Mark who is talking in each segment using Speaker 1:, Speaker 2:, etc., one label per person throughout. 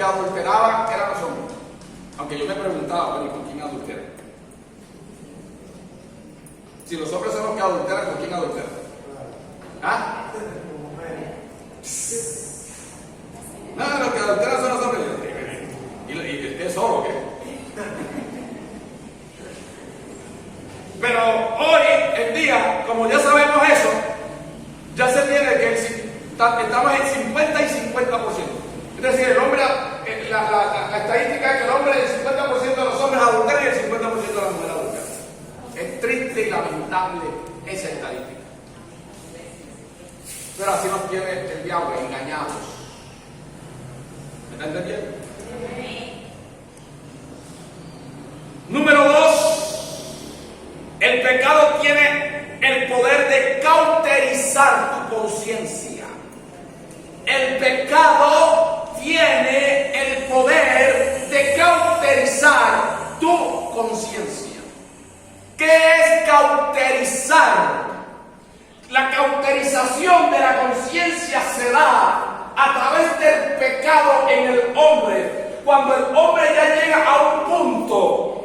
Speaker 1: que adulteraban eran los hombres. Aunque yo me preguntaba, bueno, ¿y con quién adulteran? Si los hombres son los que adulteran, ¿con quién adulteran? ¿Ah? No, los que adulteran son los hombres. ¿Y usted es solo o qué? Pero hoy en día, como ya sabemos eso, ya se tiene que estamos en 50 y 50%. Es decir, el hombre, la estadística es que el hombre, el 50% de los hombres adulteran y el 50% de las mujeres adulteran. Es triste y lamentable esa estadística. Pero así nos tiene el diablo, engañados. ¿Me está entendiendo? Número 2, el pecado tiene el poder de cauterizar tu conciencia. El pecado tiene el poder de cauterizar tu conciencia. ¿Qué es cauterizar? La cauterización de la conciencia se da a través del pecado en el hombre, cuando el hombre ya llega a un punto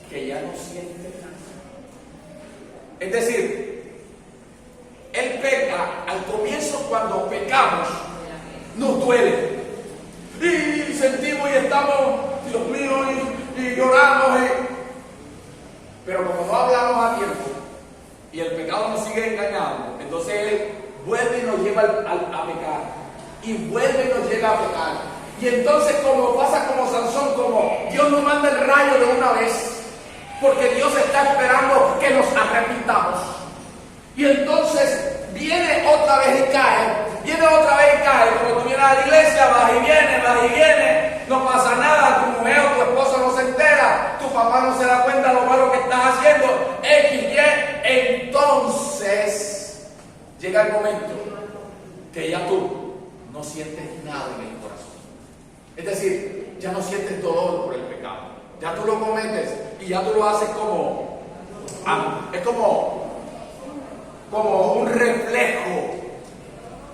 Speaker 1: que ya no siente nada. Es decir, él peca al comienzo. Cuando pecamos nos duele y sentimos y estamos, Dios mío, y lloramos, pero como no hablamos a tiempo y el pecado nos sigue engañando, entonces él vuelve y nos lleva a pecar, y vuelve y nos llega a pecar. Y entonces, como pasa como Sansón, como Dios nos manda el rayo de una vez, porque Dios está esperando que nos arrepintamos. Y entonces viene otra vez y cae. Como tú vienes a la iglesia, vas y vienes, no pasa nada, tu mujer o tu esposo no se entera, tu papá no se da cuenta de lo malo que estás haciendo, Entonces llega el momento que ya tú no sientes nada en el corazón. Es decir, ya no sientes dolor por el pecado. Ya tú lo cometes y ya tú lo haces como, es como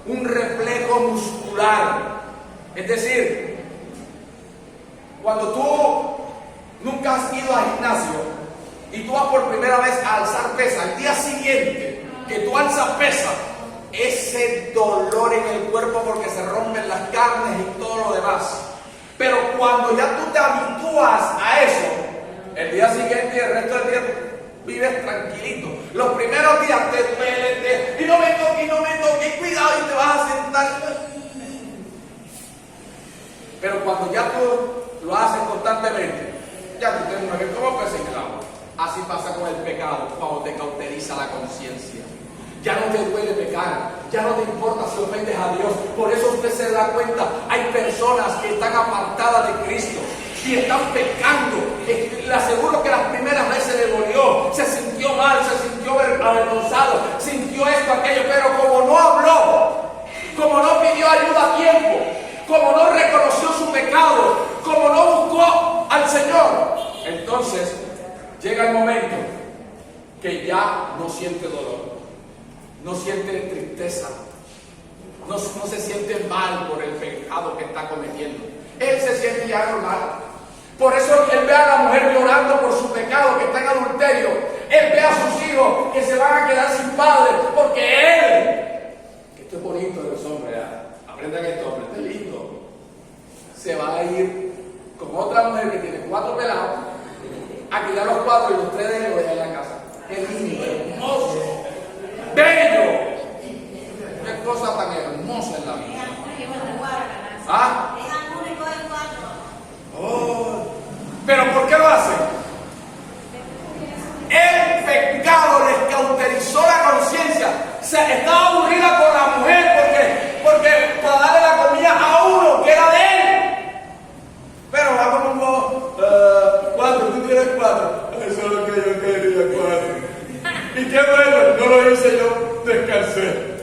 Speaker 1: un reflejo muscular. Es decir, cuando tú nunca has ido al gimnasio y tú vas por primera vez a alzar pesa, al día siguiente que tú alzas pesa, ese dolor en el cuerpo porque se rompen las carnes y todo lo demás. Pero cuando ya tú te habitúas a eso, el día siguiente y el resto del día vives tranquilito. Los primeros días te duele, y no me toques, cuidado, y te vas a sentar. Pero cuando ya tú lo haces constantemente, ya tú te mueves como pez en el agua. Así pasa con el pecado, cuando te cauteriza la conciencia. Ya no te duele pecar, ya no te importa si ofendes a Dios. Por eso usted se da cuenta, hay personas que están apartadas de Cristo y están pecando. Le aseguro que las primeras veces le dolió, se sintió mal, se sintió avergonzado, sintió esto, aquello, pero como no habló, como no pidió ayuda a tiempo, como no reconoció su pecado, como no buscó al Señor, entonces llega el momento que ya no siente dolor. No siente tristeza, no se siente mal por el pecado que está cometiendo. Él se siente ya normal. Por eso él ve a la mujer llorando por su pecado, que está en adulterio. Él ve a sus hijos que se van a quedar sin padre, porque él, esto es bonito de los hombres, aprendan esto, hombre, esto es lindo, se va a ir con otra mujer que tiene 4 pelados, a cuidar los 4 y los 3 de él lo dejan en la casa. Qué lindo, hermoso, bello. Qué cosa tan hermosa en la vida. ¿Ah? Oh, pero ¿por qué lo hacen? El pecado les cauterizó la conciencia. Estaba aburrida con la mujer porque para darle la comida a uno que era de él. Pero va como 4, tú tienes 4. Eso es lo que yo quería, 4. Y qué bueno, no lo hice yo, descansé.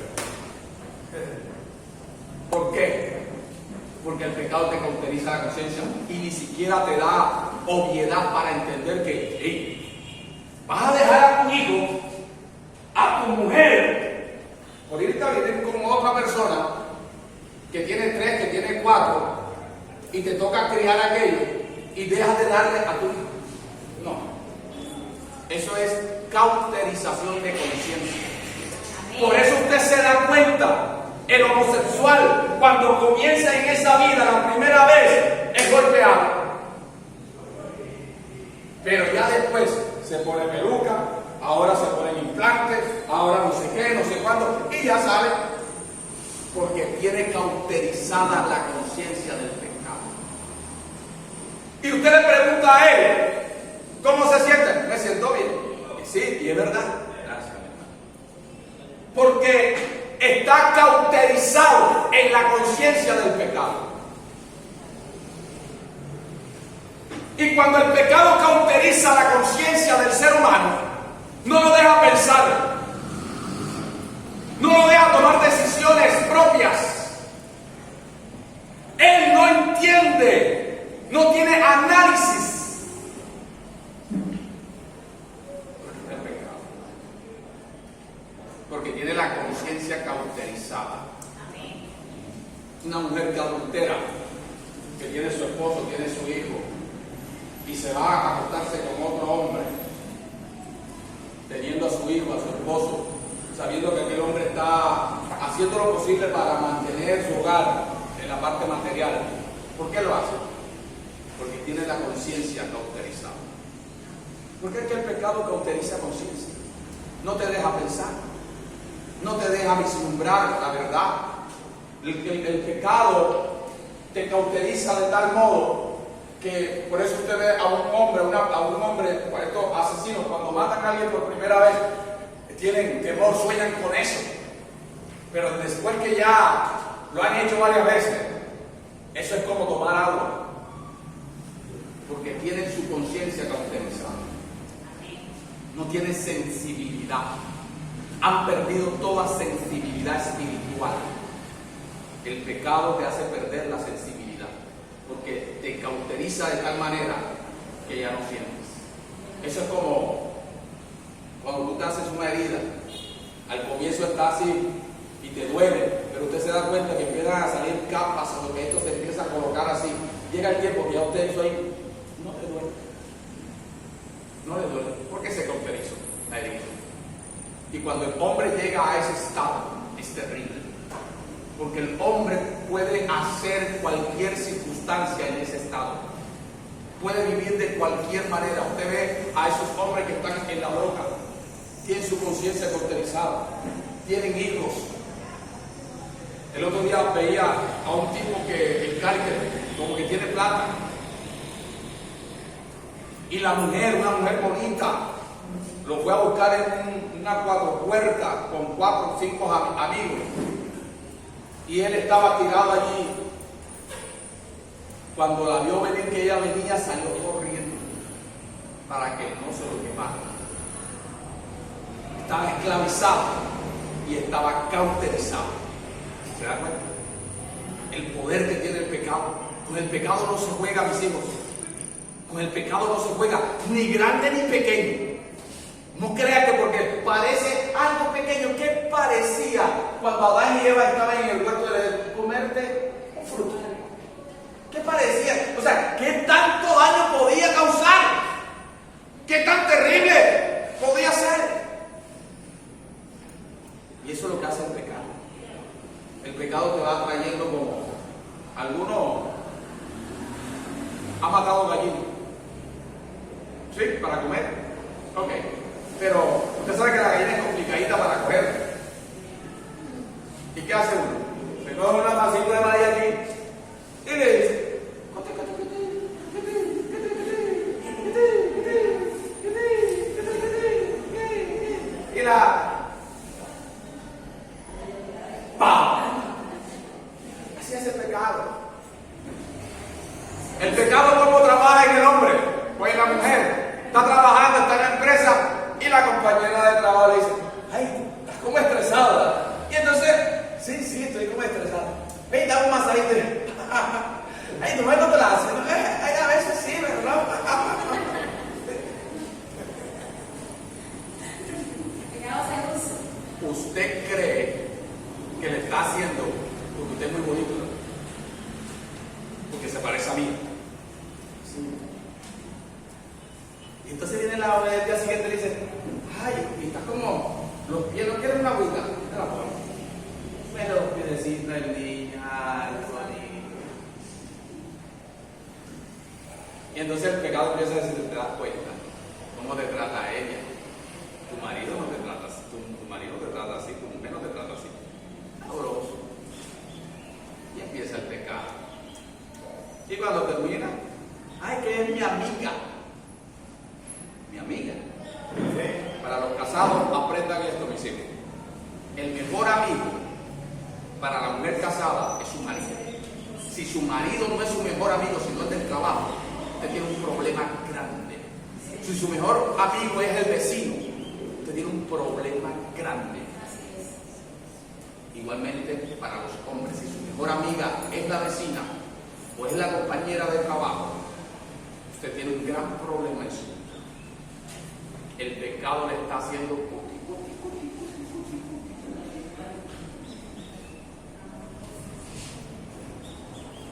Speaker 1: ¿Por qué? Porque el pecado te cauteriza la conciencia y ni siquiera te da obviedad para entender que hey, vas a dejar a tu hijo, a tu mujer, por irte a vivir con otra persona que tiene 3, que tiene 4, y te toca criar aquello y dejas de darle a tu hijo. No. Eso es cauterización de conciencia. Por eso usted se da cuenta, el homosexual, cuando comienza en esa vida la primera vez, es golpeado. Pero ya después se pone peluca, ahora se ponen implantes, ahora no sé qué, no sé cuándo, y ya sale, porque tiene cauterizada la conciencia del pecado. Y usted le pregunta a él, ¿cómo se siente? Me siento bien. Sí, y es verdad. Gracias. Porque está cauterizado en la conciencia del pecado. Y cuando el pecado cauteriza la conciencia del ser humano, no lo deja pensar, no lo deja tomar decisiones propias. Él no entiende, no tiene análisis del pecado, porque tiene la conciencia cauterizada. Una mujer que adultera, que tiene su esposo, tiene su hijo, y se va a acostarse con otro hombre, teniendo a su hijo, a su esposo, sabiendo que aquel hombre está haciendo lo posible para mantener su hogar en la parte material. ¿Por qué lo hace? Porque tiene la conciencia cauterizada. Porque es que el pecado cauteriza conciencia. No te deja pensar, no te deja vislumbrar la verdad. El pecado te cauteriza de tal modo que por eso usted ve a un hombre, estos asesinos, cuando matan a alguien por primera vez, tienen temor, sueñan con eso. Pero después que ya lo han hecho varias veces, eso es como tomar agua, porque tienen su conciencia cauterizada. No tienen sensibilidad, han perdido toda sensibilidad espiritual. El pecado te hace perder la sensibilidad, porque te cauteriza de tal manera que ya no sientes. Eso es como cuando tú te haces una herida, al comienzo está así y te duele, pero usted se da cuenta que empiezan a salir capas, o que esto se empieza a colocar así. Llega el tiempo que ya usted hizo ahí, no le duele. No le duele, porque se cauterizó la herida. Y cuando el hombre llega a ese estado, es terrible. Porque el hombre puede hacer cualquier circunstancia en ese estado. Puede vivir de cualquier manera. Usted ve a esos hombres que están en la droga, tienen su conciencia cauterizada, tienen hijos. El otro día veía a un tipo que el cárter, como que tiene plata. Y la mujer, una mujer bonita, lo fue a buscar en una cuatro puertas con 4 o 5 amigos. Y él estaba tirado allí. Cuando la vio venir que ella venía, salió corriendo para que no se lo quemara. Estaba esclavizado y estaba cauterizado. ¿Se da cuenta? El poder que tiene el pecado. Con el pecado no se juega, mis hijos. Con el pecado no se juega, ni grande ni pequeño. No crea que porque parece algo pequeño. ¿Qué parecía cuando Adán y Eva estaban en el huerto de comerte un fruto? ¿Qué parecía? O sea, ¿qué tanto daño podía causar? ¿Qué tan terrible podía ser? Y eso es lo que hace el pecado. El pecado te va trayendo como... Alguno ha matado gallinas. ¿Sí? ¿Para comer? Ok. Pero usted sabe que la gallina es complicadita para coger. ¿Y qué hace uno? Se coge una masita de maíz aquí y le dice: y la ¡pam! Así es el pecado. El pecado, como trabaja en el hombre o en la mujer. Está trabajando, está en la empresa y la compañera de trabajo le dice: ay, estás como estresada. Y entonces, sí, estoy como estresada. Ven, dame un masajito. Ay, tu mujer no te la hace, ¿no? Ay, a veces sí, ¿verdad? Usted cree que le está haciendo porque usted es muy bonito, ¿no? Porque se parece a mí. Sí. Y entonces viene la hora del día siguiente y le dice, ay, estás como, los pies no quieren una agüita, te la pones. Pero los piedecitos del niño, ay, bonito. Y entonces el pecado empieza a decir, te das cuenta cómo te trata ella. Tu marido no te trata así, tu marido te trata así, tu mujer no te trata así. Sabroso. Y empieza el pecado. Y cuando termina, ay, que es mi amiga. Mi amiga. Para los casados, aprendan esto, mis hijos. El mejor amigo para la mujer casada es su marido. Si su marido no es su mejor amigo, sino es del trabajo, usted tiene un problema grande. Si su mejor amigo es el vecino, usted tiene un problema grande. Igualmente para los hombres, si su mejor amiga es la vecina o es la compañera de trabajo, usted tiene un gran problema en su vida. El pecado le está haciendo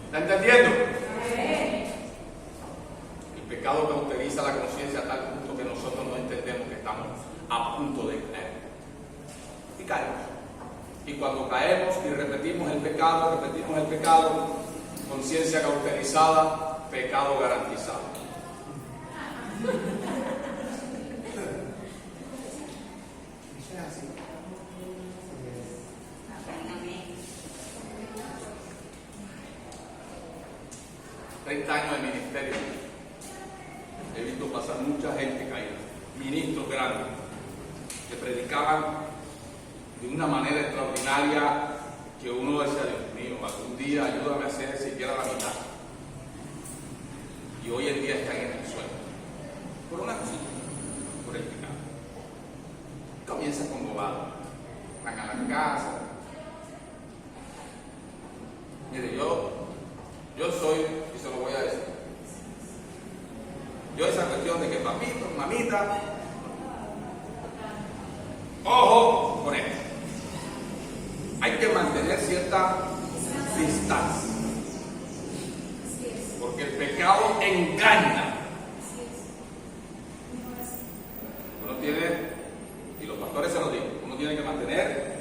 Speaker 1: ¿está entendiendo? El pecado cauteriza la conciencia a tal punto que nosotros no entendemos que estamos a punto de caer. Y caemos. Y cuando caemos y repetimos el pecado, conciencia cauterizada, pecado garantizado. 30 años de ministerio, he visto pasar mucha gente caída, ministros grandes, que predicaban de una manera extraordinaria que uno decía, Dios mío, algún día ayúdame a hacer siquiera la mitad. Y hoy en día están en el suelo. Por una cosita, por el pecado. Comienza con bobadas. Van a la casa. Mire, yo soy, y se lo voy a decir, yo esa cuestión de que papito, mamita, ojo con esto. Hay que mantener cierta distancia. Porque el pecado engaña. Uno tiene, y los pastores se lo digo, uno tiene que mantener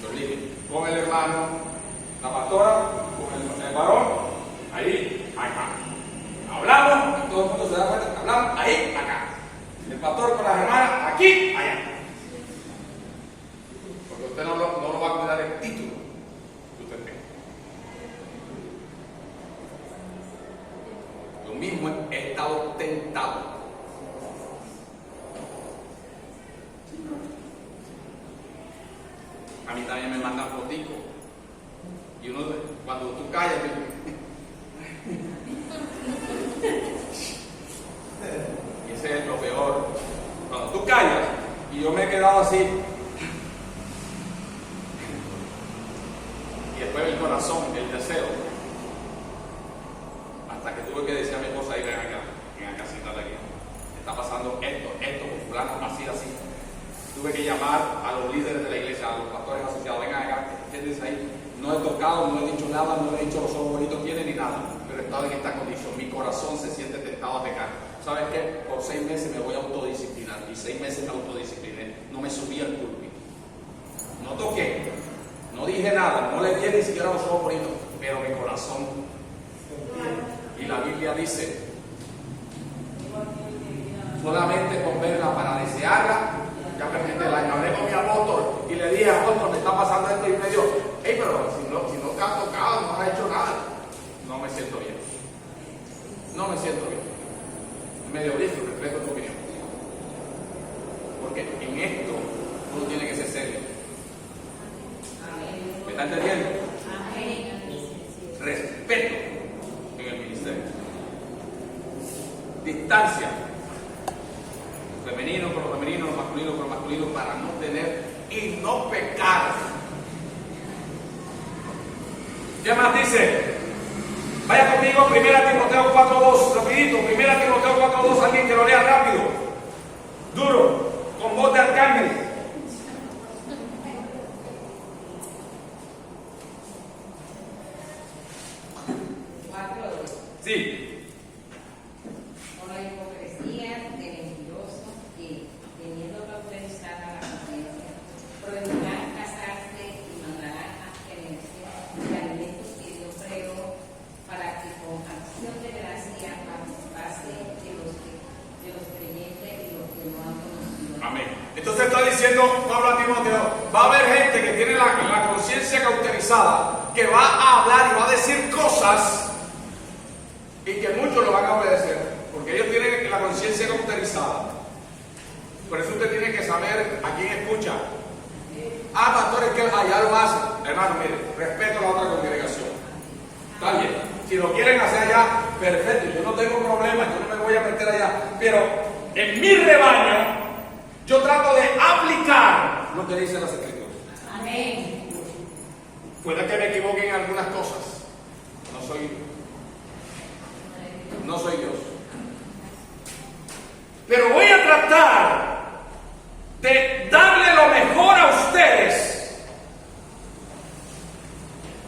Speaker 1: los límites. Con el hermano, la pastora, con el varón, ahí, acá. Hablamos, y todo el mundo se da cuenta, hablamos, ahí, acá. El pastor con las hermanas, aquí, allá. Porque usted no lo va a cuidar el título que usted tenga. Yo mismo he estado tentado. A mí también me mandan fotico. Y uno, cuando tú callas, y ese es lo peor. Cuando tú callas, y yo me he quedado así, y después el corazón, el deseo, hasta que tuve que decir a mi esposa, ven acá, siéntate aquí, está pasando esto, con fulano, así. Tuve que llamar a los líderes de la iglesia, a los pastores asociados, vengan acá, quédense ahí. No he tocado, no he dicho nada, no he dicho los ojos bonitos tienen ni nada, pero he estado en esta condición. Mi corazón se siente tentado a pecar. ¿Sabes qué? Por 6 meses me voy a autodisciplinar, y 6 meses me autodiscipliné. No me subí al púlpito, no toqué, no dije nada, no le di ni siquiera los ojos bonitos, pero mi corazón. Y la Biblia dice, solamente con verla para desearla, ya perdí el año. Hablé con mi apóstol y le dije, apóstol, me está pasando esto, y me dijo, hey, pero si no te has tocado, no has hecho nada. No me siento bien. No me siento bien. Medio listo, respeto tu opinión. Porque en esto uno tiene que ser serio. ¿Me está entendiendo? Respeto en el ministerio. Distancia. Femenino con lo femenino, lo masculino con lo masculino, para no tener y no pecar. ¿Qué más dice? Vaya conmigo, 1 Timoteo 4:2, rapidito, 1 Timoteo 4:2, alguien que lo lea rápido, duro, con voz de arcángel.
Speaker 2: 4:2.
Speaker 1: Sí.
Speaker 2: Por la hipocresía de mentiroso que, teniendo cauterizada la conciencia, prohibirán casarse y mandarán abstenerse de alimentos que Dios creó para que con acción de gracia participase de los creyentes y los que no han conocido.
Speaker 1: Amén. Entonces está diciendo Pablo a Timoteo, va a haber gente que tiene la conciencia cauterizada, que va a hablar y va a decir cosas y que muchos lo van a obedecer, porque ellos tienen la conciencia cauterizada. Por eso usted tiene que saber a quién escucha. Ah, pastores, que allá lo hacen. Hermano, mire, respeto a la otra congregación. Está bien. Si lo quieren hacer allá, perfecto. Yo no tengo problema, yo no me voy a meter allá. Pero en mi rebaño, yo trato de aplicar lo que dicen las Escrituras.
Speaker 2: Amén.
Speaker 1: Puede que me equivoque en algunas cosas. No soy Dios. Pero voy a tratar de darle lo mejor a ustedes,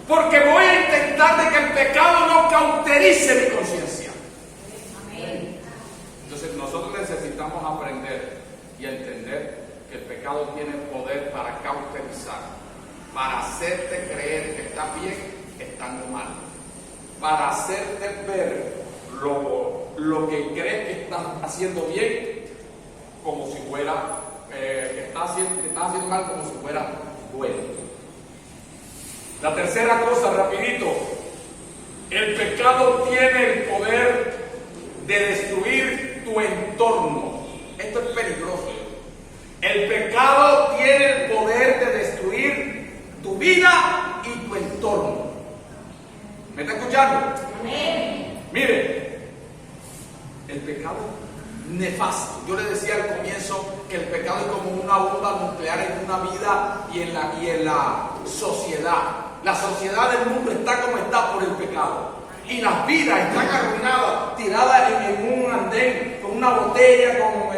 Speaker 1: porque voy a intentar de que el pecado no cauterice mi conciencia. Entonces nosotros necesitamos aprender y entender que el pecado tiene poder para cauterizar, para hacerte creer que estás bien estando mal, para hacerte ver lo que crees que estás haciendo bien como si fuera que estás haciendo mal como si fuera bueno. La tercera cosa, rapidito, el pecado tiene el poder de destruir tu entorno. Esto es peligroso. El pecado tiene el poder de destruir tu vida y tu entorno. ¿Me está escuchando?
Speaker 2: Amén.
Speaker 1: Mire, el pecado nefasto. Yo le decía al comienzo que el pecado es como una bomba nuclear en una vida y en la sociedad. La sociedad del mundo está como está por el pecado. Y las vidas están arruinadas, tiradas en un andén, con una botella, con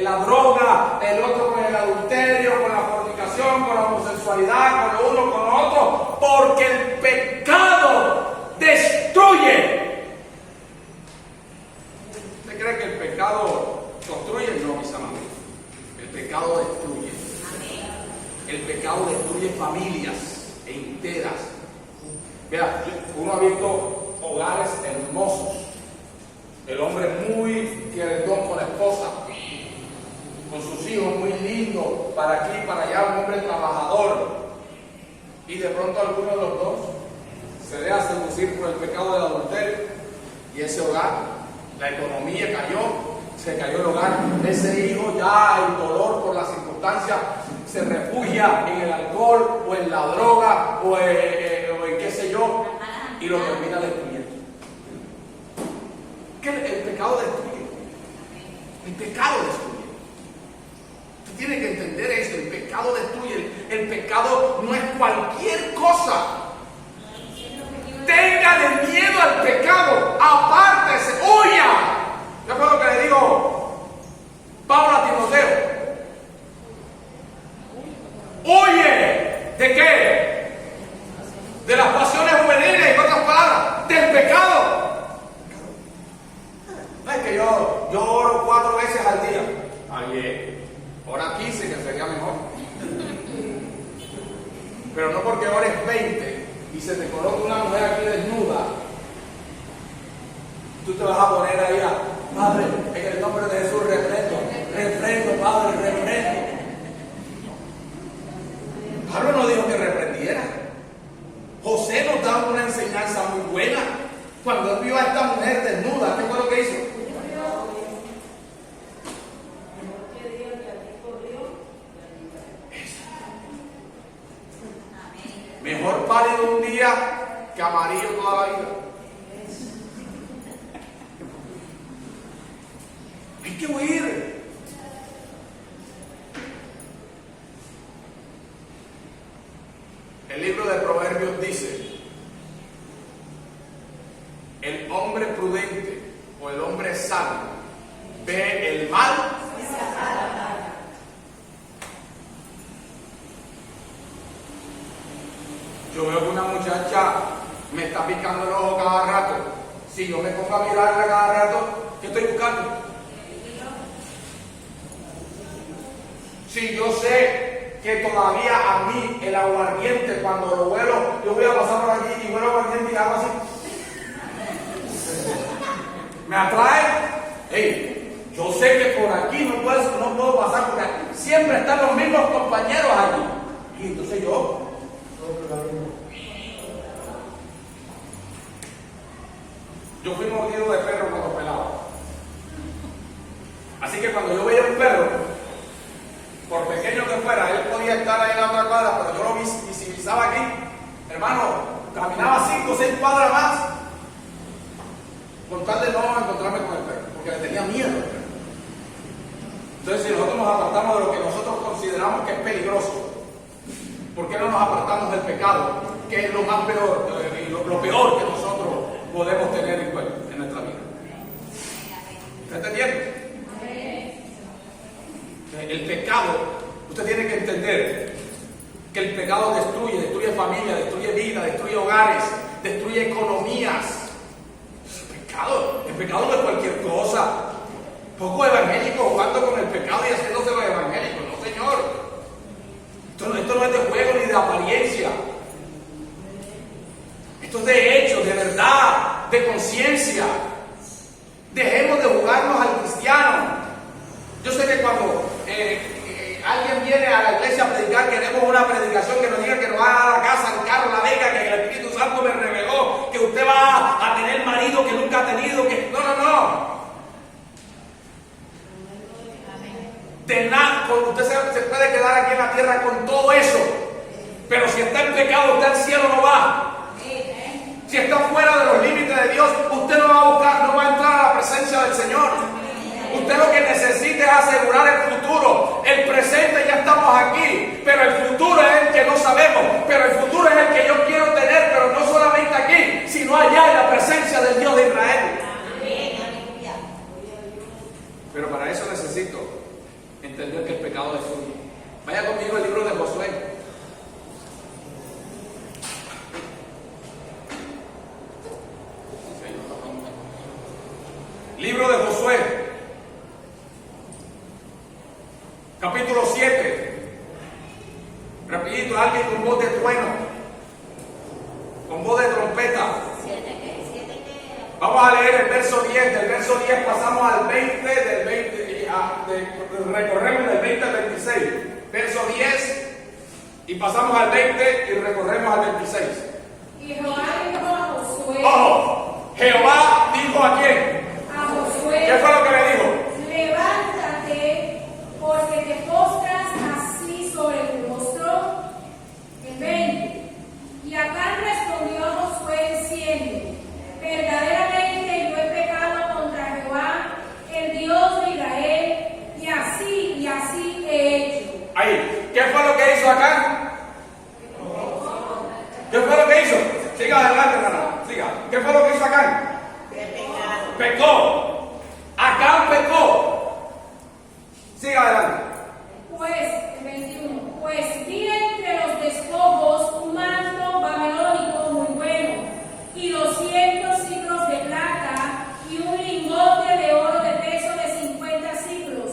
Speaker 1: la droga, el otro con el adulterio, con la fornicación, con la homosexualidad, con lo uno, con lo otro, porque el pecado destruye. ¿Usted cree que el pecado construye? No, mis amados. El pecado destruye. El pecado destruye familias enteras. Vea, uno ha visto hogares hermosos. El hombre muy querendón con la esposa, con sus hijos muy lindos, para aquí, para allá, un hombre trabajador. Y de pronto alguno de los dos se deja seducir por el pecado del adulterio. Y ese hogar, la economía cayó, se cayó el hogar. Ese hijo ya, el dolor por las circunstancias, se refugia en el alcohol o en la droga o en qué sé yo, y lo termina destruyendo. ¿Qué? El pecado destruye. El pecado destruye. Tú tienes que entender eso. El pecado destruye. El pecado no es cualquier cosa. Téngale miedo al pecado. Apártese. Huya. Yo fue lo que le digo Pablo a Timoteo. Huye. ¿De qué? De las pasiones juveniles, en otras palabras, del pecado. No es que yo oro 4 veces al día. Ayer, ora 15, que sería mejor. Pero no porque ores 20 y se te coloca una mujer aquí desnuda, tú te vas a poner ahí a, Padre, en el nombre de Jesús, reprendo, Padre, reprendo. Pablo no dijo que reprendiera. José nos da una enseñanza muy buena. Cuando él vio a esta mujer desnuda, ¿qué fue lo que hizo? Mejor pálido un día que amarillo toda la vida. Hay que huir. El libro de Proverbios dice: el hombre prudente o el hombre sabio ve el mal y se aparta. Yo veo que una muchacha Me está picando el ojo cada rato. Si yo me pongo a mirarla cada rato, ¿qué estoy buscando? Si yo sé que todavía a mí el aguardiente, cuando lo huelo, yo voy a pasar por aquí y huelo aguardiente y hago así. Me atrae. Hey, yo sé que por aquí no puedo pasar porque siempre están los mismos compañeros allí. Y entonces yo fui mordido de perro cuando pelaba. Así que cuando yo veía un perro, por pequeño que fuera, él podía estar ahí en la otra cuadra, pero yo lo visibilizaba aquí. Hermano, caminaba 5 o 6 cuadras más con tal de no encontrarme con el perro, porque le tenía miedo. Entonces, si nosotros nos apartamos de lo que nosotros consideramos que es peligroso, ¿por qué no nos apartamos del pecado, que es lo más peor, lo peor que nosotros podemos tener en cuenta en nuestra vida? ¿Está entendiendo? El pecado, usted tiene que entender que el pecado destruye familia, destruye vida, destruye hogares, destruye economías. El pecado no es cualquier cosa. Poco evangélico jugando con el pecado y haciéndose los evangélicos. No, señor. Esto no es de juego ni de apariencia. Esto es de hecho, de verdad, de conciencia. Dejemos de jugarnos al cristiano. Yo sé que cuando alguien viene a la iglesia a predicar, queremos una predicación que nos diga que nos va a la casa, el carro, la beca, que el Espíritu Santo me reveló, que usted va a tener marido que nunca ha tenido, que no. De nada, usted se puede quedar aquí en la tierra con todo eso, pero si está en pecado, usted al cielo no va. Si está fuera de los límites de Dios, usted no va a buscar, no va a entrar a la presencia del Señor. Usted lo que necesita es asegurar el futuro. El presente ya estamos aquí, pero el futuro es el que no sabemos. Pero el futuro es el que yo quiero tener, pero no solamente aquí, sino allá en la presencia del Dios de Israel. Pero para eso necesito entender que el pecado destruye. Vaya conmigo al libro de Josué. Libro de Josué. Capítulo 7. Rapidito, alguien con voz de trueno, con voz de trompeta. Vamos a leer el verso 10. Del verso 10 pasamos al 20, recorremos del 20 al 26. Verso 10 y pasamos al 20 y recorremos al 26.
Speaker 2: Y Jehová dijo a Josué.
Speaker 1: Ojo, Jehová dijo ¿a quién?
Speaker 2: A Josué.
Speaker 1: ¿Qué fue lo que le dijo?
Speaker 2: Levántate, porque te postras así sobre tu rostro. El 20. Y Acán respondió a Josué diciendo: verdaderamente yo he pecado contra Jehová, el Dios de Israel, y así he hecho.
Speaker 1: Ahí, ¿qué fue lo que hizo Acán? ¿Qué fue lo que hizo? Siga adelante, hermana. Siga. ¿Qué fue lo que hizo Acán? Pecó. Acán pecó. Siga adelante.
Speaker 2: Pues, el 21, pues vi entre los despojos un manto babilónico muy bueno, y 200 siclos de plata, y un lingote de oro de peso de 50 siclos,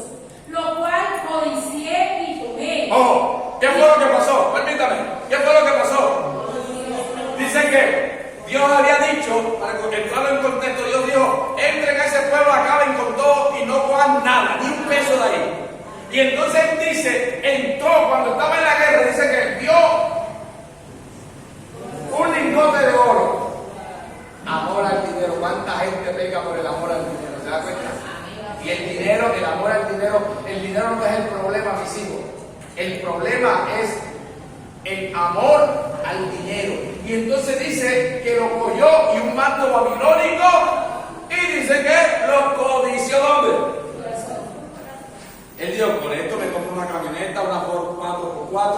Speaker 2: lo cual codicié y tomé.
Speaker 1: Oh, ¿qué fue lo que pasó? Permítame. ¿Qué fue lo que pasó? Dice que Dios había dicho, para entrarlo en contexto, Dios dijo: entren a ese pueblo, acaben con todo y no cojan nada, ni un peso de ahí. Y entonces dice, entró cuando estaba en la guerra, dice que vio un lingote de oro. Amor al dinero. ¿Cuánta gente pega por el amor al dinero? ¿Se da cuenta? Y el dinero, el amor al dinero, el dinero no es el problema, mis hijos. El problema es el amor al dinero. Y entonces dice que lo cogió y un manto babilónico, y dice que lo codició. ¿Dónde? Él dijo: con esto me compro una camioneta, una Ford 4x4,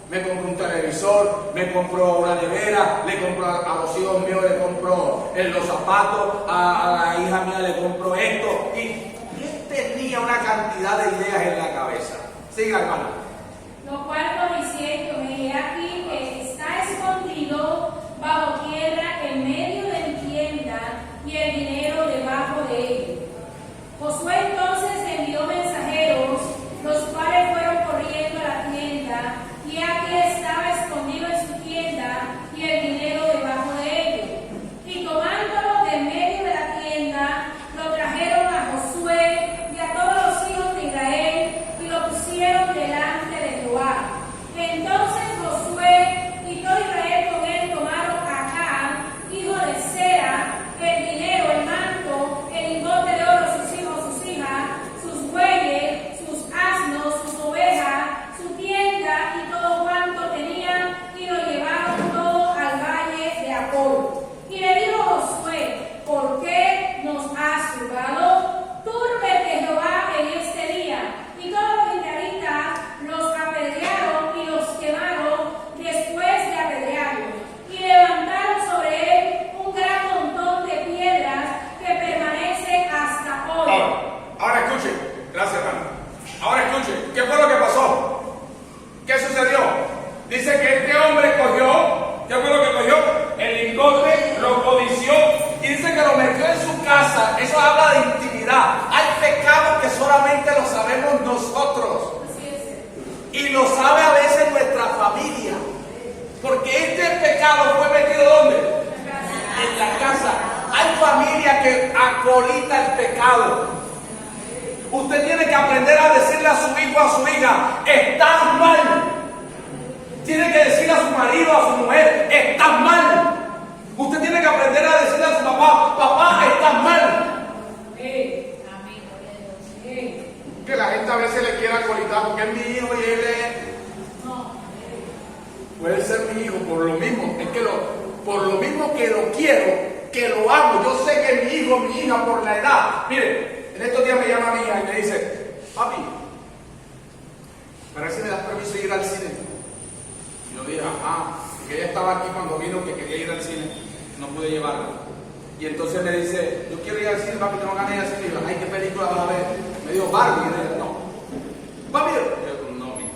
Speaker 1: me compro un televisor, me compro una nevera, le compro a los hijos míos, le compro los zapatos, a la hija mía le compro esto. Y él tenía una cantidad de ideas en la cabeza. Siga, hermano.
Speaker 2: Lo cual codicié y tomé, y aquí que está escondido bajo tierra
Speaker 1: casa, eso habla de intimidad. Hay pecados que solamente lo sabemos nosotros. Y lo sabe a veces nuestra familia. Porque este pecado fue metido ¿dónde? En la casa. Hay familia que acolita el pecado. Usted tiene que aprender a decirle a su hijo, a su hija, estás mal. Tiene que decirle a su marido, a su mujer, estás mal. Usted tiene que aprender a decirle a su papá, papá, estás mal. Que la gente a veces le quiera acolitar porque es mi hijo y él es... Puede ser mi hijo por lo mismo, es que por lo mismo que lo quiero, que lo amo. Yo sé que es mi hijo, mi hija, por la edad. Mire, en estos días me llama mi hija y me dice, papi, ¿para si me das permiso de ir al cine? Y yo dije, ajá, que ella estaba aquí cuando vino que quería ir al cine, no pude llevarla. Y entonces me dice, yo quiero ir al cine, papi, tengo ganas de ir al cine. Y yo, ay, ¿qué película vas a ver? Me dijo, Barbie. Y yo dije, no. Papi, yo, no, mira.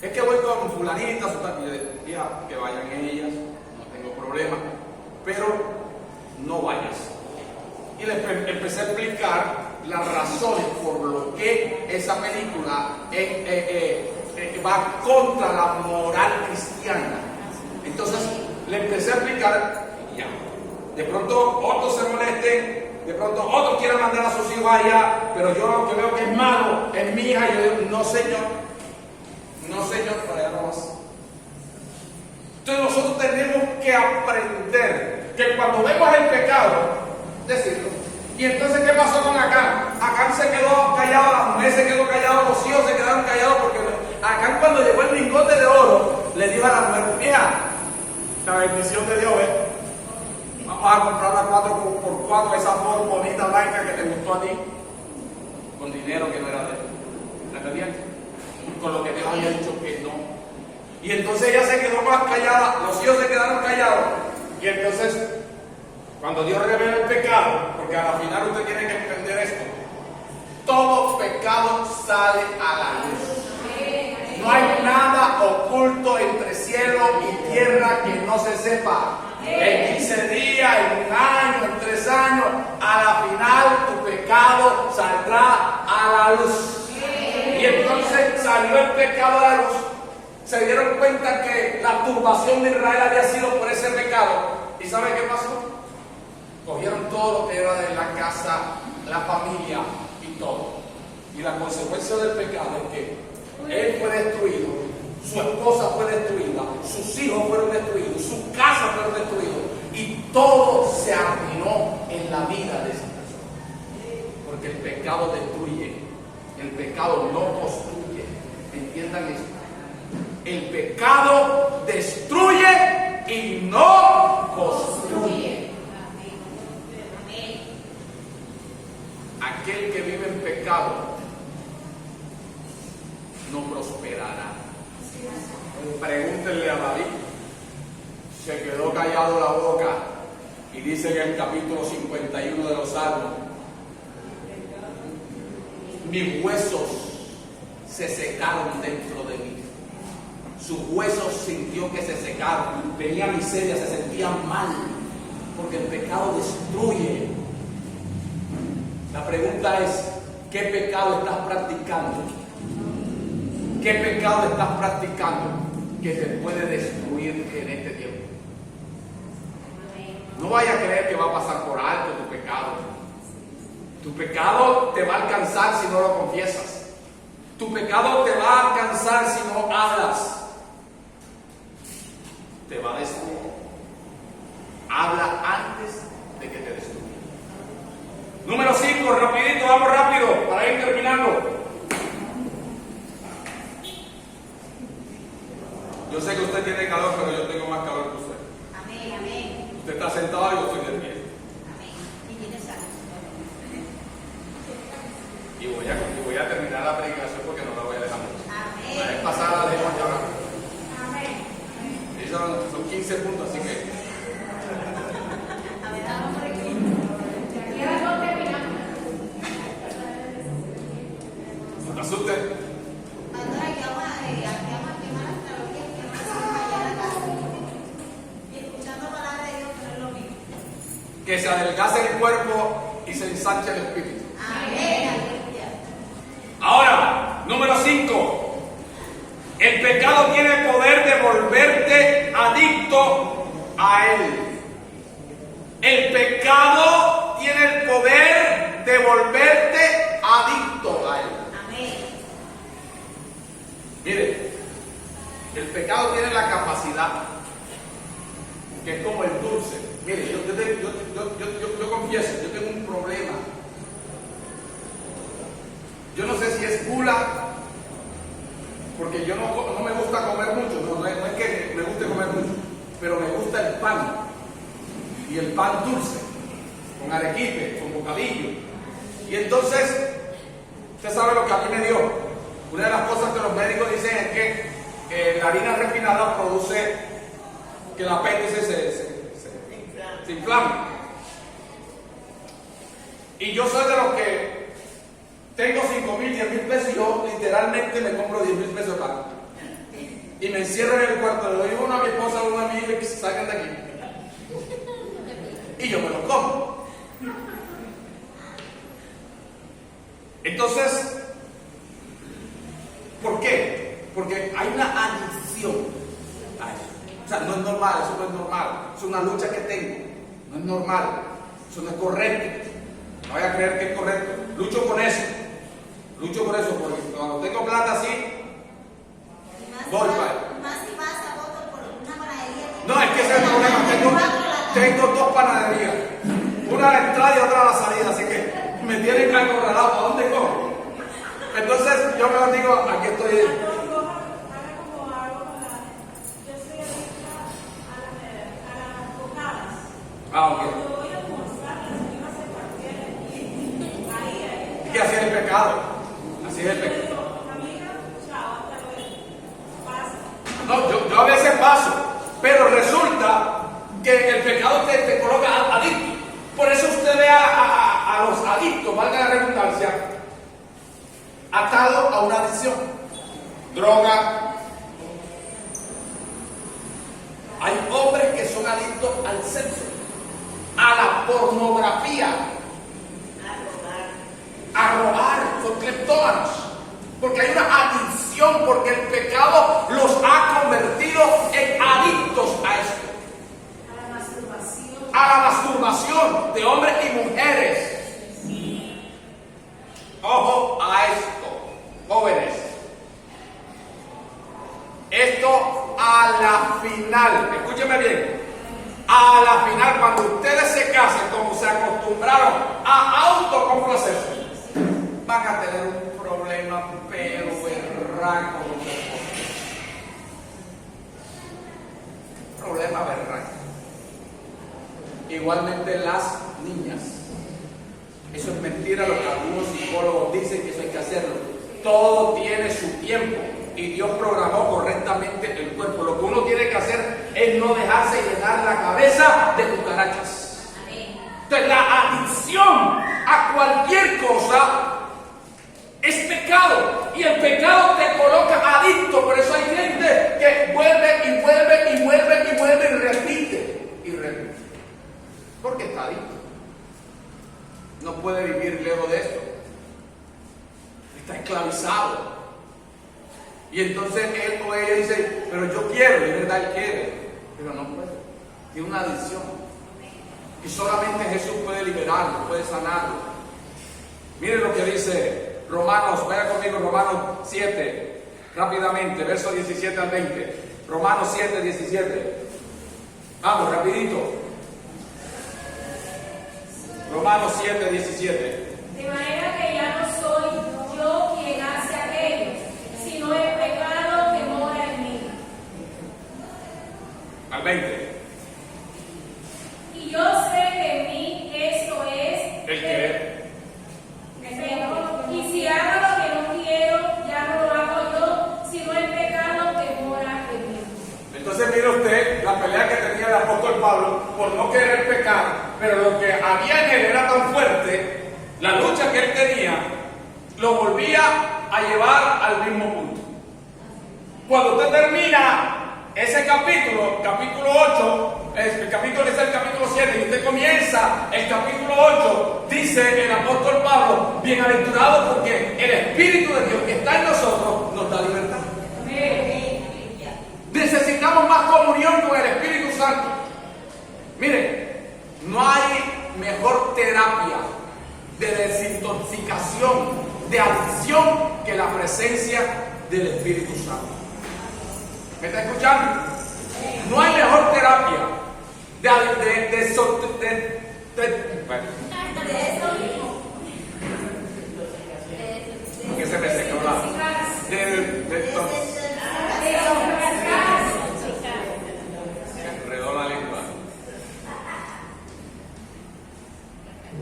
Speaker 1: Es que voy con fulanita, y yo dije, mira, que vayan ellas, no tengo problema, pero no vayas. Y le empecé a explicar las razones por lo que esa película va contra la moral cristiana. Entonces le empecé a explicar, ya. De pronto otros se molesten, de pronto otros quieran mandar a sus hijos allá, pero yo lo que veo que es malo es mi hija. Y yo digo, no señor, para allá no vas. Entonces nosotros tenemos que aprender que cuando vemos el pecado, decirlo. Y entonces, ¿qué pasó con Acán? Acán se quedó callado, la mujer se quedó callada, los hijos se quedaron callados porque Acán, cuando llegó el lingote de oro, le dijo a la mujer, mira, la bendición de Dios, vamos a comprar la 4x4, esa Ford bonita blanca que te gustó a ti, con dinero que no era de él. ¿La entendían? Con lo que Dios había dicho que no. Y entonces ella se quedó más callada, los hijos se quedaron callados. Y entonces, cuando Dios revela el pecado, porque a la final usted tiene que entender esto, todo pecado sale a la luz. No hay nada oculto entre cielo y tierra que no se sepa. En 15 días, en 1 año, en 3 años, a la final tu pecado saldrá a la luz. Y entonces salió el pecado a la luz. Se dieron cuenta que la turbación de Israel había sido por ese pecado. ¿Y sabe qué pasó? Cogieron todo lo que era de la casa, la familia y todo. Y la consecuencia del pecado es que él fue destruido, su esposa fue destruida, sus hijos fueron destruidos, su casa fueron destruidos. Y todo se arruinó en la vida de esa persona. Porque el pecado destruye, el pecado no construye. ¿Entiendan esto? El pecado destruye y no construye. Aquel que vive en pecado no prosperará. Pregúntenle a David, se quedó callado la boca y dice en el capítulo 51 de los Salmos, mis huesos se secaron dentro de mí. Sus huesos sintió que se secaron, tenía miseria, se sentía mal, porque el pecado destruye. La pregunta es, ¿qué pecado estás practicando? ¿Qué pecado estás practicando que te puede destruir en este tiempo? No vaya a creer que va a pasar por alto tu pecado. Tu pecado te va a alcanzar si no lo confiesas. Tu pecado te va a alcanzar si no hablas. Te va a destruir. Habla antes de que te destruya. Número 5, rapidito, vamos rápido para ir terminando. Yo sé que usted tiene calor, pero yo tengo más calor que usted.
Speaker 2: Amén, amén.
Speaker 1: Usted está sentado y yo estoy de pie.
Speaker 2: Amén. Y tiene salud.
Speaker 1: Y voy a terminar la predicación porque no la voy a dejar mucho.
Speaker 2: Amén.
Speaker 1: La vez pasada la dejamos ya ahora.
Speaker 2: Amén.
Speaker 1: Y son 15 puntos, así que. que se adelgace el cuerpo y se ensanche el espíritu.
Speaker 2: Amén.
Speaker 1: Ahora, número 5. El pecado tiene el poder de volverte adicto a él. El pecado tiene el poder de volverte adicto a él.
Speaker 2: Amén.
Speaker 1: Mire, el pecado tiene la capacidad, que es como el dulce. Mire, yo confieso, yo tengo un problema. Yo no sé si es gula, porque yo no me gusta comer mucho, no es que me guste comer mucho, pero me gusta el pan, y el pan dulce, con arequipe, con bocadillo. Y entonces, usted sabe lo que a mí me dio. Una de las cosas que los médicos dicen es que la harina refinada produce que el apéndice se inflame. Y yo soy de los que tengo 5,000, 10,000 pesos y yo literalmente me compro 10,000 pesos de pan. Y me encierro en el cuarto, le doy uno a mi esposa, uno a mi hijo y que se salgan de aquí. Y yo me lo como. Entonces, ¿por qué? Porque hay una adicción a eso. O sea, no es normal, eso no es normal. Es una lucha que tengo. No es normal. Eso no es correcto. No voy a creer que es correcto. Lucho con eso. Lucho con eso, porque cuando tengo plata así, voy para. No, es que ese es el problema. Tengo 2 panaderías. Una a la entrada y otra a la salida. Así que me tienen que acorralar. ¿Para dónde cojo? Entonces, yo me digo, aquí estoy. Ok. Que así es el pecado. Así es el pecado. No, yo a veces paso, pero resulta que el pecado te coloca adicto. Por eso usted ve a los adictos, valga la redundancia, atados a una adicción. Droga. Hay hombres que son adictos al sexo, a la pornografía, a robar, son cleptómanos, porque hay una adicción, porque el pecado los ha convertido en adictos a esto. A la masturbación de hombres y mujeres. Ojo a esto, jóvenes. Esto a la final, escúcheme bien, a la final, cuando ustedes se casen, como se acostumbraron a autocomplacerse, van a tener un problema, pero berraco. Problema berraco. Igualmente las niñas. Eso es mentira lo que algunos psicólogos dicen, que eso hay que hacerlo. Todo tiene su tiempo y Dios programó correctamente el cuerpo. Lo que uno tiene que hacer es no dejarse llenar la cabeza de cucarachas. Entonces, la adicción a cualquier cosa es pecado, y el pecado te coloca adicto. Por eso hay gente que vuelve y vuelve y vuelve y vuelve y repite y repite, porque está adicto. No puede vivir lejos de esto, está esclavizado. Y entonces él o ella dice, pero yo quiero, y es verdad, él quiere, pero no puede, tiene una adicción, y solamente Jesús puede liberarlo, puede sanarlo. Miren lo que dice Romanos, vaya conmigo, Romanos 7, rápidamente, versos 17 al 20. Romanos 7, 17. Vamos, rapidito. Romanos 7, 17.
Speaker 3: De manera que ya no soy yo quien hace aquello, sino el pecado que mora en mí.
Speaker 1: Al 20.
Speaker 3: Y yo sé que en mí esto es
Speaker 1: El querer.
Speaker 3: Y si hago lo que no quiero, ya no lo hago yo, sino el pecado que mora en mí.
Speaker 1: Entonces mire usted la pelea que tenía el apóstol Pablo por no querer pecar, pero lo que había en él era tan fuerte, la lucha que él tenía lo volvía a llevar al mismo punto. Cuando usted termina ese capítulo 8, el capítulo es el capítulo 7, y usted comienza el capítulo 8, dice el apóstol Pablo, bienaventurado porque el Espíritu de Dios que está en nosotros nos da libertad. Necesitamos más comunión con el Espíritu Santo. Miren, no hay mejor terapia de desintoxicación, de adicción, que la presencia del Espíritu Santo. ¿Me está escuchando? No hay mejor terapia que se me secó enredó la lengua.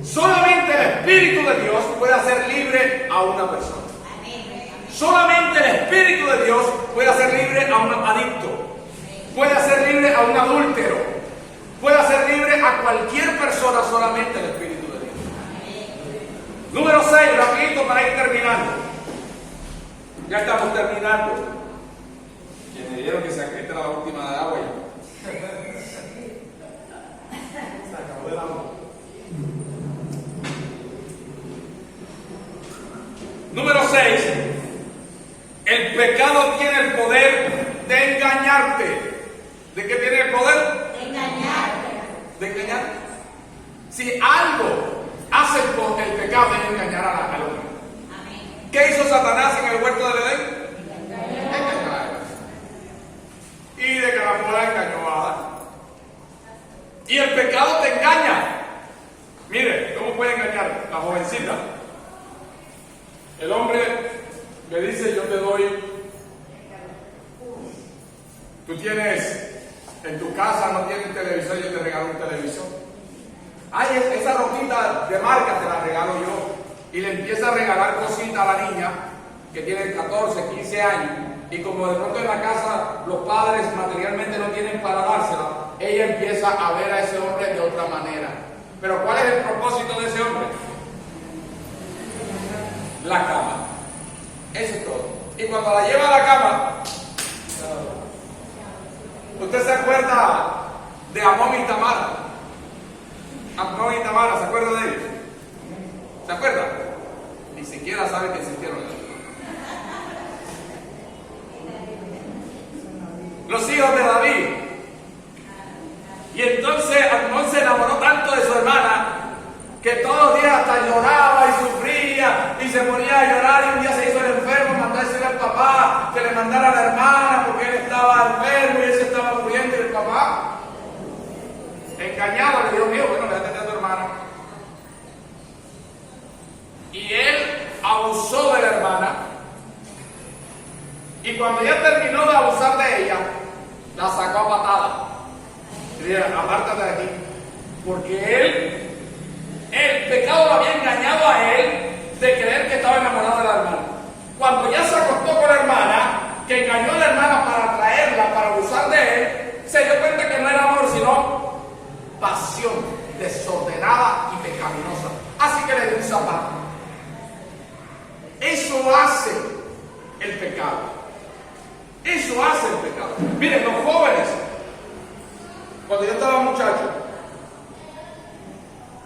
Speaker 1: Solamente el Espíritu de Dios puede hacer libre a una persona. Solamente el Espíritu de Dios puede hacer libre a un adicto, puede hacer libre a un adúltero, puede hacer libre a cualquier persona, solamente el Espíritu de Dios. Número 6, rapidito para ir terminando. Ya estamos terminando. Que me dijeron que esta era la última de agua. Se acabó el agua. Número 6. El pecado tiene el poder de engañarte. ¿De qué tiene el poder?
Speaker 2: De engañarte.
Speaker 1: De engañarte. Si algo hace el pecado es engañar al hombre.
Speaker 2: Amén.
Speaker 1: ¿Qué hizo Satanás en el huerto del Edén? Engañar. Y de caramola engañó a Adán. Y el pecado te engaña. Mire, ¿cómo puede engañar la jovencita? El hombre le dice, yo te doy, tú tienes, en tu casa no tienes televisor, yo te regalo un televisor. Ay, esa ropita de marca te la regalo yo. Y le empieza a regalar cositas a la niña, que tiene 14, 15 años, y como de pronto en la casa los padres materialmente no tienen para dársela, ella empieza a ver a ese hombre de otra manera. Pero ¿cuál es el propósito de ese hombre? La cama. Eso es todo. Y cuando la lleva a la cama, ¿usted se acuerda de Amón y Tamara? Amón y Tamara, ¿se acuerda de ellos? ¿Se acuerda? Ni siquiera sabe que existieron ellos. Los hijos de David. Y entonces Amón se enamoró tanto de su hermana que todos los días hasta lloraba y sufría y se ponía a llorar, y un día se hizo el enfermo, mandó a decirle al papá que le mandara a la hermana porque él estaba enfermo y él se estaba muriendo, y el papá, engañado, le dijo, mío, bueno, déjate a tu hermana. Y él abusó de la hermana, y cuando ya terminó de abusar de ella, la sacó a patada. Y dijo, apártate de aquí, porque el pecado lo había engañado a él de creer que estaba enamorado de la hermana. Cuando ya se acostó con la hermana, que engañó a la hermana para traerla, para abusar de él, se dio cuenta que no era amor, sino pasión desordenada y pecaminosa. Así que le dio un zapato. Eso hace el pecado. Eso hace el pecado. Miren, los jóvenes, cuando yo estaba muchacho,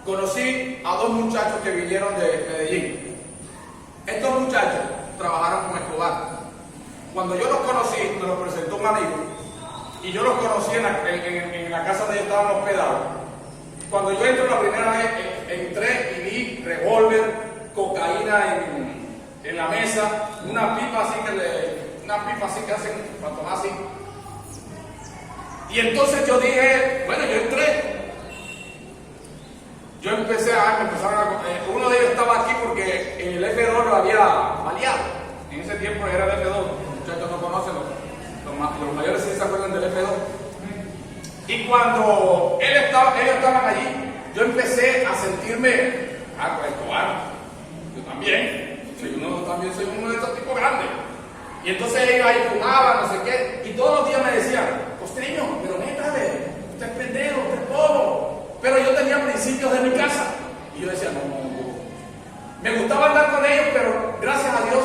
Speaker 1: conocí a dos muchachos que vinieron de Medellín. Estos muchachos trabajaron con Escobar. Cuando yo los conocí, me los presentó un amigo, y yo los conocí en la casa donde ellos estaban hospedados. Cuando yo entré la primera vez, entré y vi revólver, cocaína en la mesa, una pipa así que hacen para tomar así. Y entonces yo dije, bueno, yo entré. Yo uno de ellos estaba aquí porque en el F2 lo había baleado. En ese tiempo era el F2, los muchachos no conocen, los mayores sí se acuerdan del F2. Y cuando ellos estaban allí, yo empecé a sentirme, pues Escobar, yo también soy uno de estos tipos grandes. Y entonces ellos ahí fumaban, no sé qué, y todos los días me decían, Costeño, pero métale, usted es pendejo, usted es bobo. Pero yo tenía principios de mi casa. Y yo decía, no. Me gustaba andar con ellos, pero gracias a Dios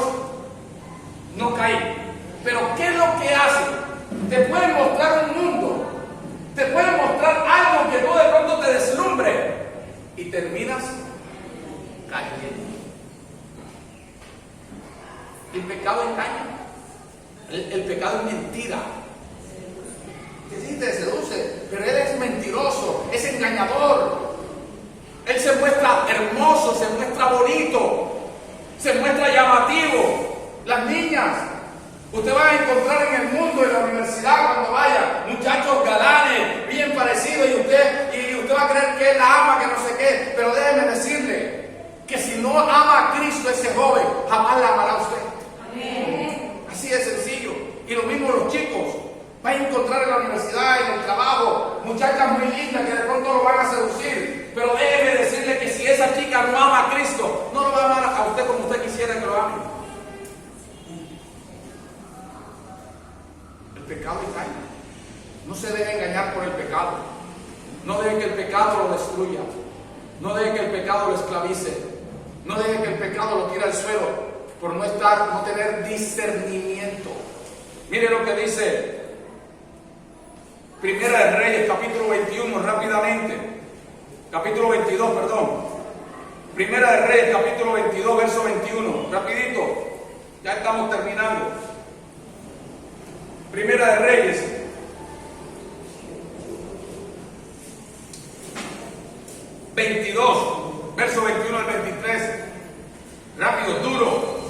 Speaker 1: no caí. Pero ¿qué es lo que hace? Te pueden mostrar un mundo. Te pueden mostrar terminas cayendo. El pecado engaña. El pecado es mentira. Que sí te seduce, pero él es mentiroso, es engañador. Él se muestra hermoso, se muestra bonito, se muestra llamativo. Las niñas, usted va a encontrar en el mundo, en la universidad, cuando vaya, muchachos galanes, bien parecidos, y usted va a creer que él la ama, que no sé qué. Pero déjeme decirle que si no ama a Cristo ese joven, jamás la amará a usted.
Speaker 2: Amén.
Speaker 1: Así de sencillo. Y lo mismo los chicos. Va a encontrar en la universidad, en el trabajo, muchachas muy lindas que de pronto lo van a seducir. Pero déjeme decirle que si esa chica no ama a Cristo, no lo va a amar a usted como usted quisiera que lo ame. El pecado engaña. No se deje engañar por el pecado. No deje que el pecado lo destruya. No deje que el pecado lo esclavice. No deje que el pecado lo tire al suelo por no tener discernimiento. Mire lo que dice Primera de Reyes, capítulo 21, rápidamente. Capítulo 22, perdón. Primera de Reyes, capítulo 22, verso 21. Rapidito, ya estamos terminando. Primera de Reyes. Verso 21 al 23. Rápido, duro.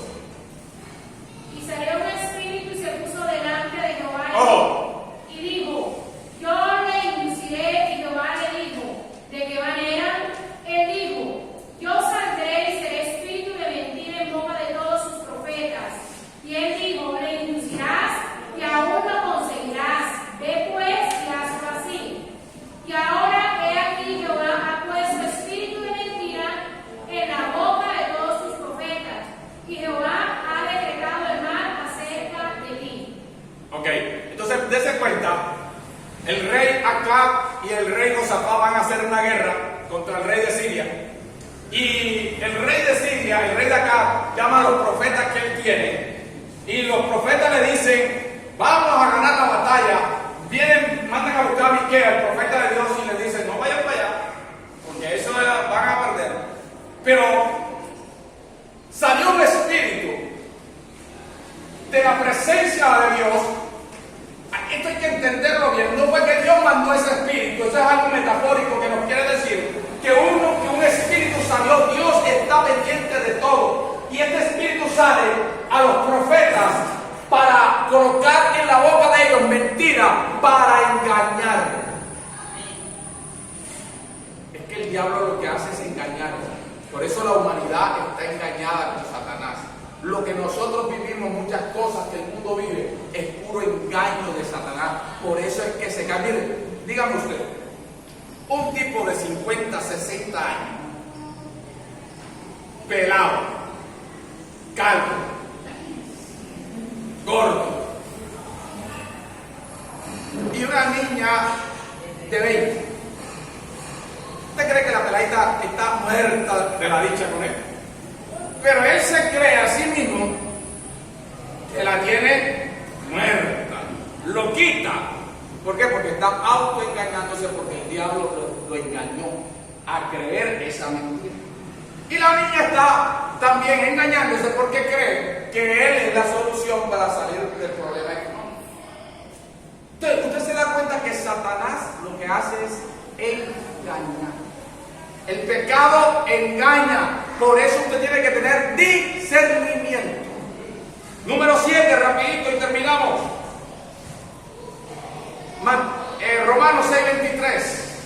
Speaker 3: Y salió un espíritu y se puso delante de Jehová y dijo, yo le induciré. Y Jehová le dijo, ¿de qué manera? Él dijo, yo saldré y seré espíritu de mentira en boca de todos sus profetas. Y él dijo, le inducirás y aún lo conseguirás. Ve pues y hazlo así. Y ahora he aquí Jehová ha puesto espíritu de mentira en la boca de todos sus profetas. Y Jehová ha decretado el mal acerca de ti.
Speaker 1: Ok, entonces dése cuenta, el rey Acab y el rey Josafat van a hacer una guerra contra el rey de Siria. Y el rey de Siria, el rey de Acab, llama a los profetas que él tiene. Y los profetas le dicen, vamos a ganar la batalla. Vienen, mandan a buscar a Miquea, el profeta de Dios, y le dicen, no vayan para allá, porque eso van a perder. Pero salió un espíritu de la presencia de Dios. Esto hay que entenderlo bien. No fue que Dios mandó ese espíritu, eso es algo metafórico que nos quiere decir que un espíritu salió. Dios está pendiente de todo, y este espíritu sale a los profetas para colocar en la boca de ellos mentira, para engañar. Es que el diablo lo que hace es engañar. Por eso la humanidad está engañada con Satanás. Lo que nosotros vivimos, muchas cosas que el mundo vive, es puro engaño de Satanás. Por eso es que se cae. Mire, dígame usted, un tipo de 50, 60 años, pelado, calvo, gordo, y una niña de 20. ¿Usted cree que la peladita está muerta de la dicha con él? Pero él se cree a sí mismo que la tiene muerta, loquita. ¿Por qué? Porque está autoengañándose, porque el diablo lo engañó a creer esa mentira. Y la niña está también engañándose porque cree que él es la solución para salir del problema económico. Entonces, usted se da cuenta que Satanás lo que hace es engañar. El pecado engaña. Por eso usted tiene que tener discernimiento. Número 7, rapidito y terminamos. Romanos 6:23.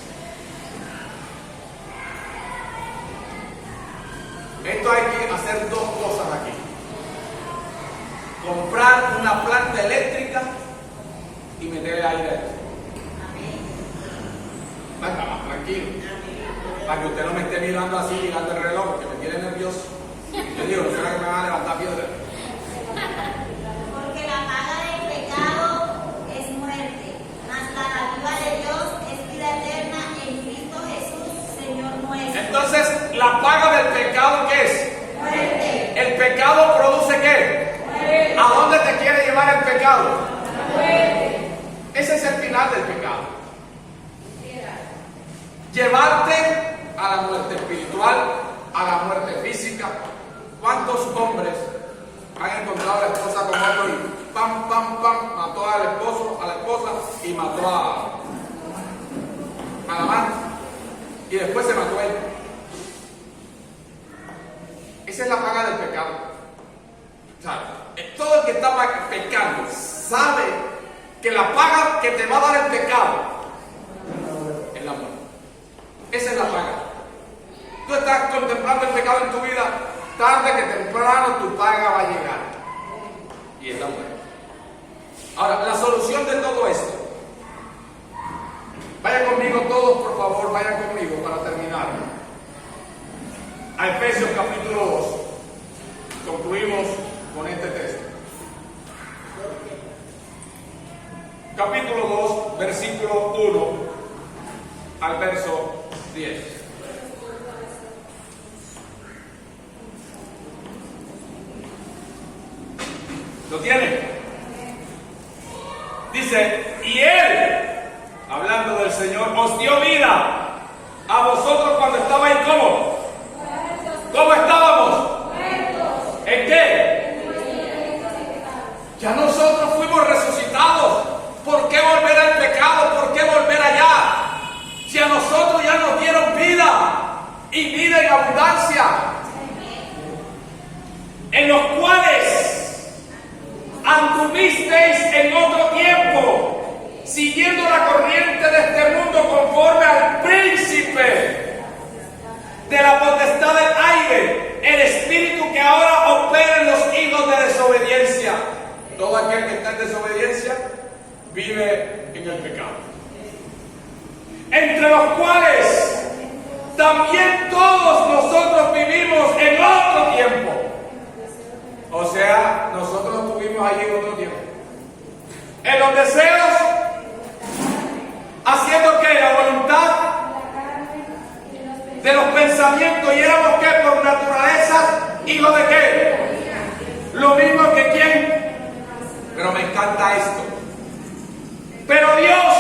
Speaker 1: Esto hay que hacer dos cosas aquí. Comprar una planta eléctrica y meterle aire adentro. Venga, más tranquilo. Para que usted no me esté mirando así, mirando el reloj, porque me tiene nervioso. Yo digo, no será que me van a levantar piedra.
Speaker 4: Porque la paga del pecado es muerte, mas la dádiva de Dios es vida eterna en Cristo Jesús, Señor nuestro.
Speaker 1: Entonces, la paga del pecado, ¿qué es?
Speaker 4: Muerte.
Speaker 1: ¿El pecado produce qué?
Speaker 3: Muerte.
Speaker 1: ¿A dónde te quiere llevar el pecado?
Speaker 3: Muerte.
Speaker 1: Ese es el final del pecado. Llevarte a la muerte espiritual. muerte. Esa es la paga del pecado. O sea, todo el que está pecando sabe que la paga que te va a dar el pecado es la muerte. Esa es la paga. Tú estás contemplando el pecado en tu vida, tarde que temprano tu paga va a llegar. Y es la muerte. Ahora, la solución de todo esto. Vayan conmigo todos, por favor, vayan conmigo para terminar. A Efesios capítulo 2. Concluimos con este texto. Capítulo 2, versículo 1 al verso 10. ¿Lo tienen? Dice, y Él, hablando del Señor, os dio vida a vosotros cuando estabais ¿cómo? ¿Cómo estábamos? ¿En qué? Ya nosotros fuimos resucitados. ¿Por qué volver al pecado? ¿Por qué volver allá? Si a nosotros ya nos dieron vida y vida en abundancia, en los cuales anduvisteis en otro tiempo, siguiendo la corriente de este mundo conforme al príncipe de la potestad del aire, el espíritu que ahora opera en los hijos de desobediencia. Todo aquel que está en desobediencia vive en el pecado. Entre los cuales también todos nosotros vivimos en otro tiempo. O sea, nosotros estuvimos allí en otro tiempo. En los deseos, haciendo que la voluntad de los pensamientos, y éramos que por naturaleza hijos de qué, lo mismo que quién. Pero me encanta esto. Pero Dios,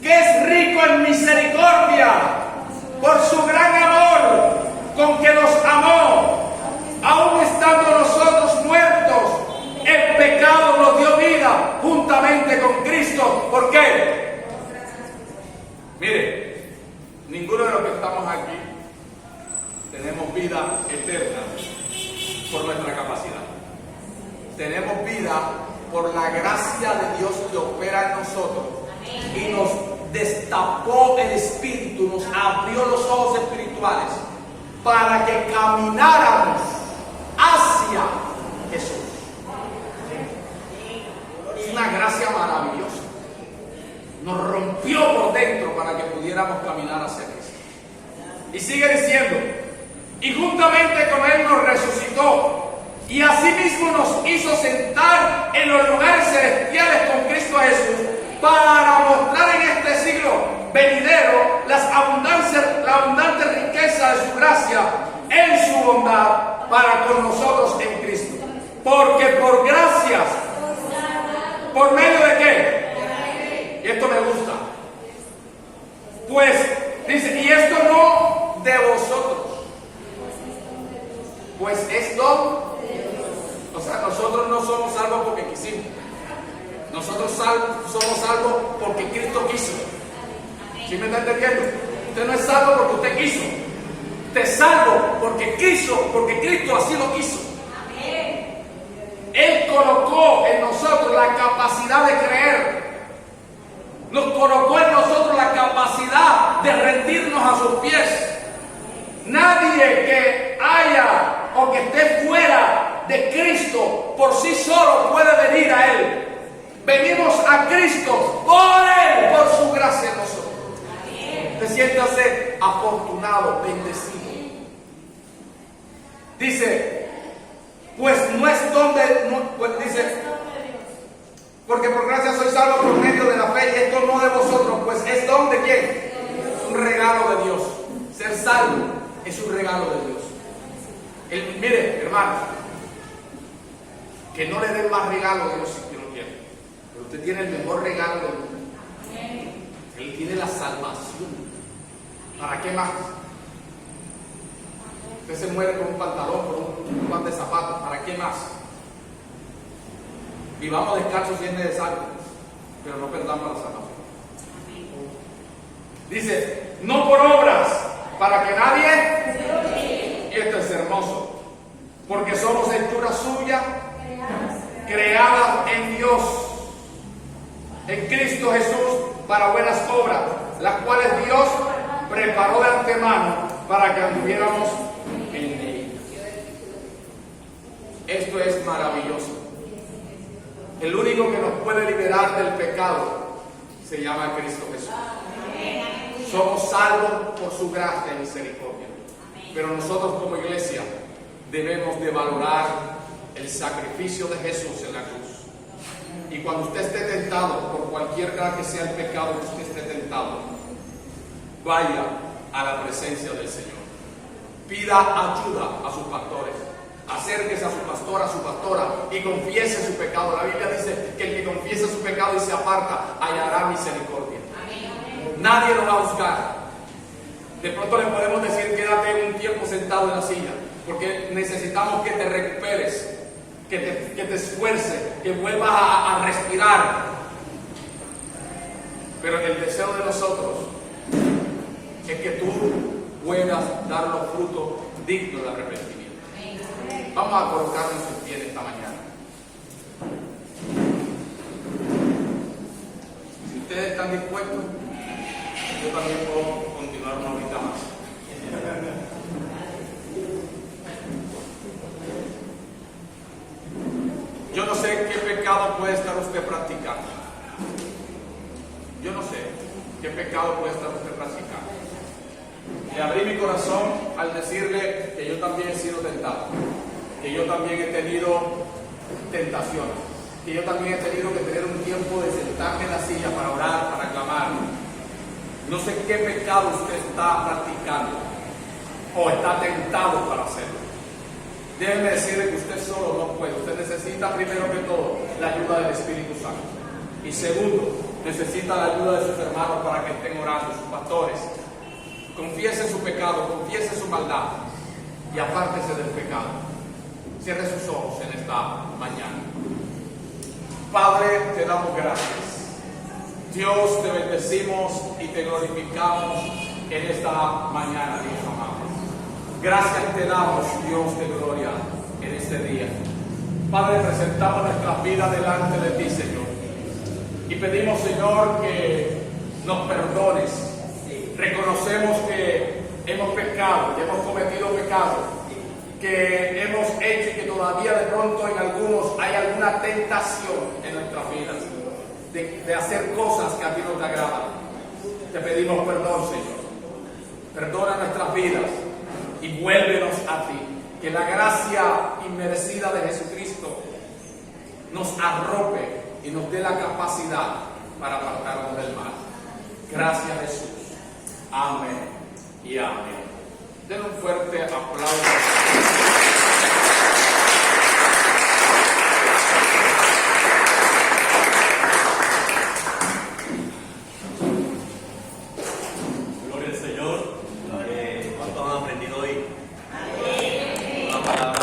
Speaker 1: que es rico en misericordia, por su gran amor con que nos amó, aun estando nosotros muertos, el pecado nos dio vida juntamente con Cristo. ¿Por qué? Mire, ninguno de los que estamos aquí tenemos vida eterna por nuestra capacidad. Tenemos vida por la gracia de Dios que opera en nosotros y nos destapó el Espíritu, nos abrió los ojos espirituales para que camináramos hacia Jesús. Es una gracia maravillosa. Nos rompió por dentro para que pudiéramos caminar hacia Cristo. Y sigue diciendo, y juntamente con Él nos resucitó, y asimismo nos hizo sentar en los lugares celestiales con Cristo Jesús, para mostrar en este siglo venidero la abundante riqueza de su gracia en su bondad para con nosotros en Cristo. Porque por gracias, ¿por medio de qué? Y esto me gusta. Pues dice, y esto no de vosotros, pues es don. O sea, nosotros no somos salvos porque quisimos. Nosotros somos salvos porque Cristo quiso. ¿Sí me está entendiendo? Usted no es salvo porque usted quiso. Usted es salvo porque quiso, porque Cristo así lo quiso. Él colocó en nosotros la capacidad de creer. Nos colocó en nosotros la capacidad de rendirnos a sus pies. Nadie que haya o que esté fuera de Cristo por sí solo puede venir a Él. Venimos a Cristo por Él, por su gracia en nosotros. Te siéntase afortunado, bendecido. Dice, pues no es donde, dice, porque por gracia soy salvo por medio de la fe, y esto no de vosotros, pues es don de quién. Es un regalo de Dios. Ser salvo es un regalo de Dios. Mire, hermano, que no le den más regalo de Dios si no quiere. Pero usted tiene el mejor regalo del mundo. Él tiene la salvación. ¿Para qué más? Usted se muere con un pantalón, con un par de zapatos. ¿Para qué más? Vivamos descalzos y llenos de sangre, pero no perdamos la salvación. Dice, no por obras, para que nadie, y esto es hermoso, porque somos hechura suya, creadas en Dios, en Cristo Jesús, para buenas obras, las cuales Dios preparó de antemano para que anduviéramos en Él. Esto es maravilloso. El único que nos puede liberar del pecado se llama Cristo Jesús. Somos salvos por su gracia y misericordia. Pero nosotros como iglesia debemos de valorar el sacrificio de Jesús en la cruz. Y cuando usted esté tentado, por cualquier grado que sea el pecado que usted esté tentado, vaya a la presencia del Señor. Pida ayuda a sus pastores. Acérquese a su pastor, a su pastora y confiese su pecado. La Biblia dice que el que confiesa su pecado y se aparta hallará misericordia. Nadie lo va a buscar. De pronto le podemos decir: quédate un tiempo sentado en la silla, porque necesitamos que te recuperes, que te esfuerces, que vuelvas a respirar. Pero el deseo de nosotros es que tú puedas dar los frutos dignos de arrepentimiento. Vamos a colocarnos en pie esta mañana. Si ustedes están dispuestos, yo también puedo continuar una horita más. Yo no sé qué pecado puede estar usted practicando. Yo no sé qué pecado puede estar usted practicando. Le abrí mi corazón al decirle que yo también he sido tentado, que yo también he tenido tentaciones, que yo también he tenido que tener un tiempo de sentarme en la silla para orar, para clamar. No sé qué pecado usted está practicando o está tentado para hacerlo. Déjeme decirle que usted solo no puede. Usted necesita primero que todo la ayuda del Espíritu Santo. Y segundo, necesita la ayuda de sus hermanos para que estén orando, sus pastores. Confiese su pecado, confiese su maldad y apártese del pecado. Cierre sus ojos en esta mañana. Padre, te damos gracias. Dios, te bendecimos y te glorificamos en esta mañana, Dios amado. Gracias te damos, Dios de gloria, en este día. Padre, presentamos nuestras vidas delante de ti, Señor. Y pedimos, Señor, que nos perdones. Reconocemos que hemos pecado, que hemos cometido pecado, que hemos hecho y que todavía de pronto en algunos hay alguna tentación en nuestras vidas de hacer cosas que a ti no te agradan. Te pedimos perdón, Señor. Perdona nuestras vidas y vuélvenos a ti. Que la gracia inmerecida de Jesucristo nos arrope y nos dé la capacidad para apartarnos del mal. Gracias, Jesús. Amén y amén. Den un fuerte aplauso.
Speaker 5: Gloria al Señor. ¿Cuánto han aprendido hoy? Una palabra